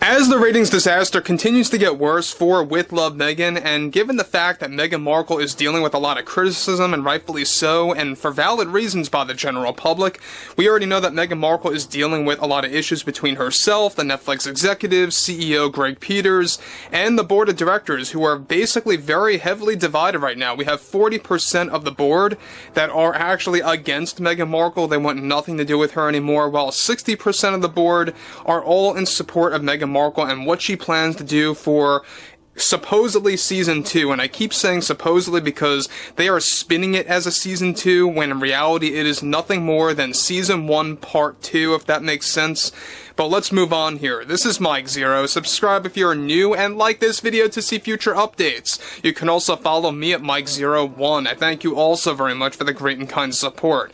As the ratings disaster continues to get worse for With Love Meghan, and given the fact that Meghan Markle is dealing with a lot of criticism, and rightfully so, and for valid reasons by the general public, we already know that Meghan Markle is dealing with a lot of issues between herself, the Netflix executives, CEO Greg Peters, and the board of directors, who are basically very heavily divided right now. We have 40% of the board that are actually against Meghan Markle. They want nothing to do with her anymore, while 60% of the board are all in support of Meghan Markle and what she plans to do for supposedly season 2, and I keep saying supposedly because they are spinning it as a season 2 when in reality it is nothing more than season 1 part 2, if that makes sense. But let's move on here. This is Mike Zero. Subscribe if you're new and like this video to see future updates. You can also follow me at Mike01. I thank you all so very much for the great and kind support.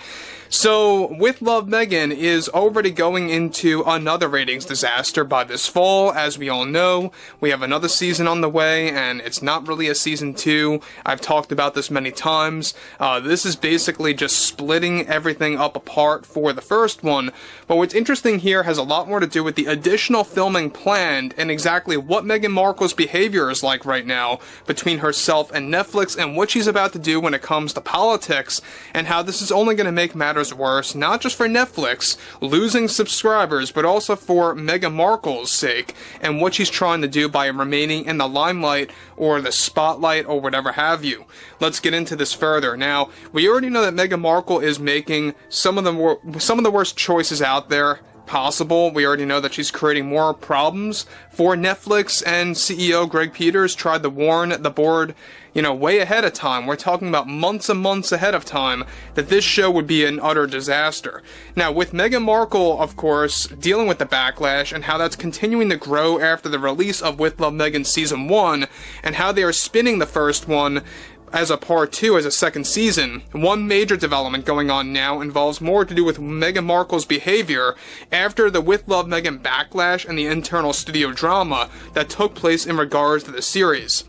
So, With Love Meghan is already going into another ratings disaster by this fall. As we all know, we have another season on the way, and it's not really a season 2. I've talked about this many times. This is basically just splitting everything up apart for the first one. But what's interesting here has a lot more to do with the additional filming planned and exactly what Meghan Markle's behavior is like right now between herself and Netflix, and what she's about to do when it comes to politics, and how this is only going to make matters worse, not just for Netflix losing subscribers, but also for Meghan Markle's sake, and what she's trying to do by remaining in the limelight or the spotlight or whatever have you. Let's get into this further. Now, we already know that Meghan Markle is making some of the worst choices out there possible. We already know that she's creating more problems for Netflix, and CEO Greg Peters tried to warn the board, way ahead of time. We're talking about months and months ahead of time that this show would be an utter disaster. Now, with Meghan Markle, of course, dealing with the backlash and how that's continuing to grow after the release of With Love Meghan Season 1, and how they are spinning the first one as a part 2, as a second season. One major development going on now involves more to do with Meghan Markle's behavior after the With Love Meghan backlash and the internal studio drama that took place in regards to the series.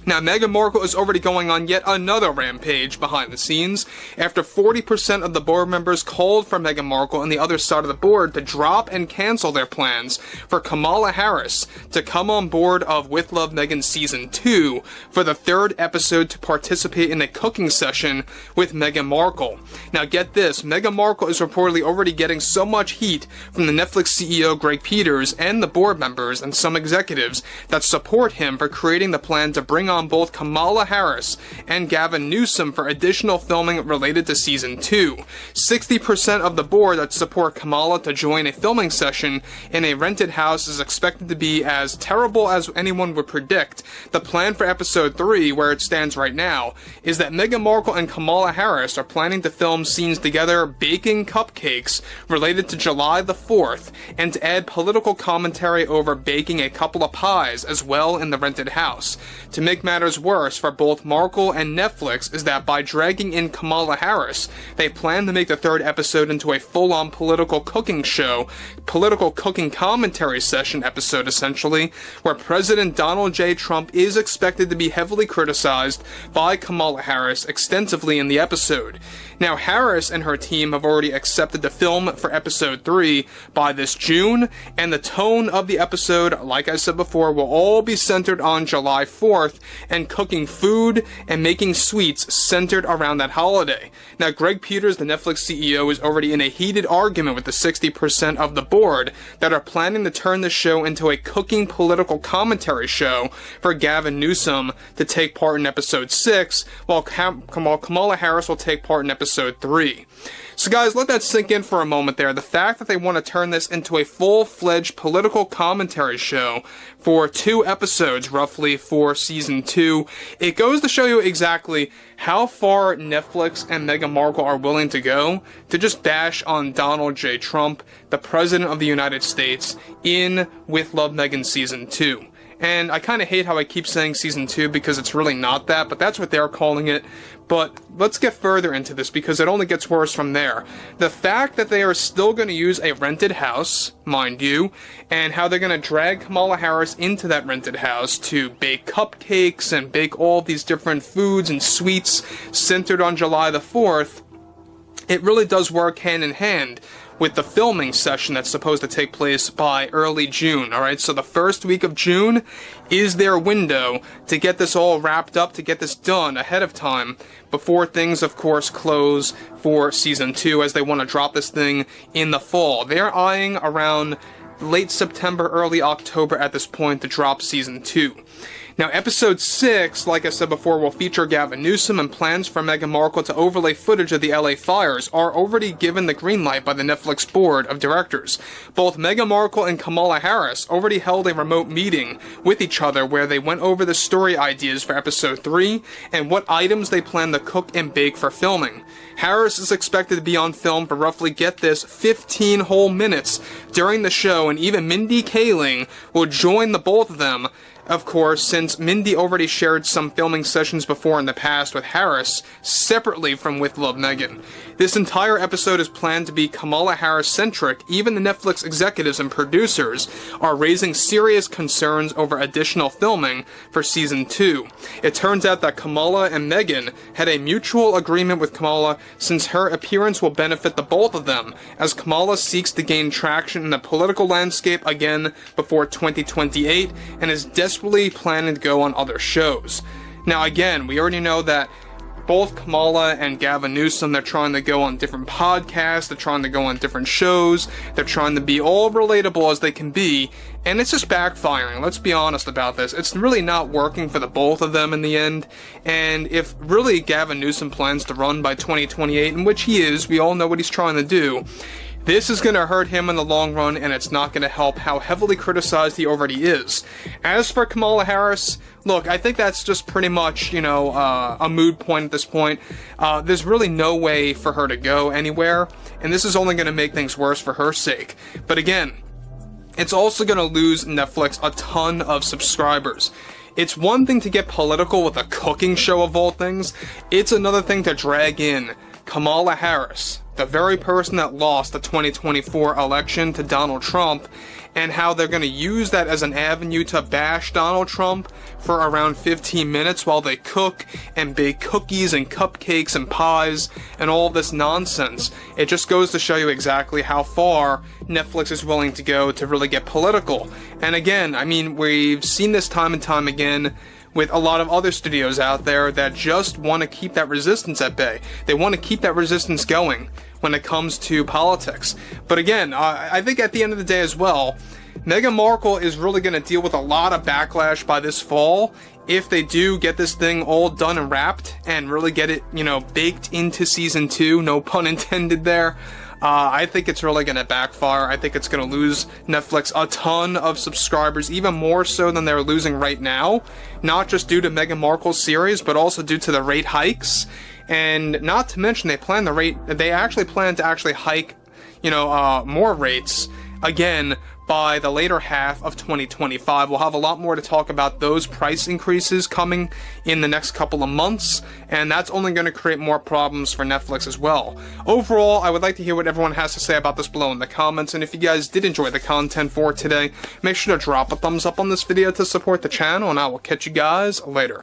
Now, Meghan Markle is already going on yet another rampage behind the scenes after 40% of the board members called for Meghan Markle and the other side of the board to drop and cancel their plans for Kamala Harris to come on board of With Love Meghan Season 2 for the 3rd episode to participate in a cooking session with Meghan Markle. Now, get this, Meghan Markle is reportedly already getting so much heat from the Netflix CEO Greg Peters and the board members and some executives that support him for creating the plan to bring on both Kamala Harris and Gavin Newsom for additional filming related to Season 2. 60% of the board that support Kamala to join a filming session in a rented house is expected to be as terrible as anyone would predict. The plan for Episode 3, where it stands right now, is that Meghan Markle and Kamala Harris are planning to film scenes together baking cupcakes related to July the 4th, and to add political commentary over baking a couple of pies as well in the rented house. To make matters worse for both Markle and Netflix is that by dragging in Kamala Harris, they plan to make the 3rd episode into a full-on political cooking show, political cooking commentary session episode essentially, where President Donald J. Trump is expected to be heavily criticized by Kamala Harris extensively in the episode. Now, Harris and her team have already accepted to film for Episode 3 by this June, and the tone of the episode, like I said before, will all be centered on July 4th, and cooking food and making sweets centered around that holiday. Now, Greg Peters, the Netflix CEO, is already in a heated argument with the 60% of the board that are planning to turn the show into a cooking political commentary show for Gavin Newsom to take part in Episode 6, while Kamala Harris will take part in Episode 3. So guys, let that sink in for a moment there. The fact that they want to turn this into a full-fledged political commentary show for 2 episodes, roughly, for Season 2, it goes to show you exactly how far Netflix and Meghan Markle are willing to go to just bash on Donald J. Trump, the President of the United States, in With Love Meghan Season 2. And I kind of hate how I keep saying Season 2 because it's really not that, but that's what they're calling it. But let's get further into this because it only gets worse from there. The fact that they are still going to use a rented house, mind you, and how they're going to drag Kamala Harris into that rented house to bake cupcakes and bake all these different foods and sweets centered on July the 4th, it really does work hand in hand with the filming session that's supposed to take place by early June, alright? So the first week of June is their window to get this all wrapped up, to get this done ahead of time, before things, of course, close for Season 2, as they want to drop this thing in the fall. They're eyeing around late September, early October at this point to drop Season 2. Now, Episode 6, like I said before, will feature Gavin Newsom, and plans for Meghan Markle to overlay footage of the LA fires are already given the green light by the Netflix board of directors. Both Meghan Markle and Kamala Harris already held a remote meeting with each other where they went over the story ideas for Episode 3 and what items they plan to cook and bake for filming. Harris is expected to be on film for roughly, get this, 15 whole minutes during the show, and even Mindy Kaling will join the both of them, of course, since Mindy already shared some filming sessions before in the past with Harris, separately from With Love Meghan. This entire episode is planned to be Kamala Harris-centric. Even the Netflix executives and producers are raising serious concerns over additional filming for Season 2. It turns out that Kamala and Meghan had a mutual agreement with Kamala, since her appearance will benefit the both of them, as Kamala seeks to gain traction in the political landscape again before 2028, and is desperately planning to go on other shows. Now again, we already know that both Kamala and Gavin Newsom, they're trying to go on different podcasts, they're trying to go on different shows, they're trying to be all relatable as they can be, and it's just backfiring. Let's be honest about this. It's really not working for the both of them in the end, and if really Gavin Newsom plans to run by 2028, in which he is, we all know what he's trying to do, this is going to hurt him in the long run, and it's not going to help how heavily criticized he already is. As for Kamala Harris, look, I think that's just pretty much, a moot point at this point. There's really no way for her to go anywhere, and this is only going to make things worse for her sake. But again, it's also going to lose Netflix a ton of subscribers. It's one thing to get political with a cooking show of all things. It's another thing to drag in Kamala Harris, the very person that lost the 2024 election to Donald Trump, and how they're going to use that as an avenue to bash Donald Trump for around 15 minutes while they cook and bake cookies and cupcakes and pies and all this nonsense. It just goes to show you exactly how far Netflix is willing to go to really get political. And again, I mean, we've seen this time and time again with a lot of other studios out there that just want to keep that resistance at bay. They want to keep that resistance going when it comes to politics. But again, I think at the end of the day as well, Meghan Markle is really going to deal with a lot of backlash by this fall if they do get this thing all done and wrapped and really get it, baked into Season 2, no pun intended there. I think it's really going to backfire. I think it's going to lose Netflix a ton of subscribers, even more so than they're losing right now. Not just due to Meghan Markle's series, but also due to the rate hikes. And not to mention, they actually plan to hike, more rates again by the later half of 2025. We'll have a lot more to talk about those price increases coming in the next couple of months, and that's only going to create more problems for Netflix as well. Overall, I would like to hear what everyone has to say about this below in the comments, and if you guys did enjoy the content for today, make sure to drop a thumbs up on this video to support the channel, and I will catch you guys later.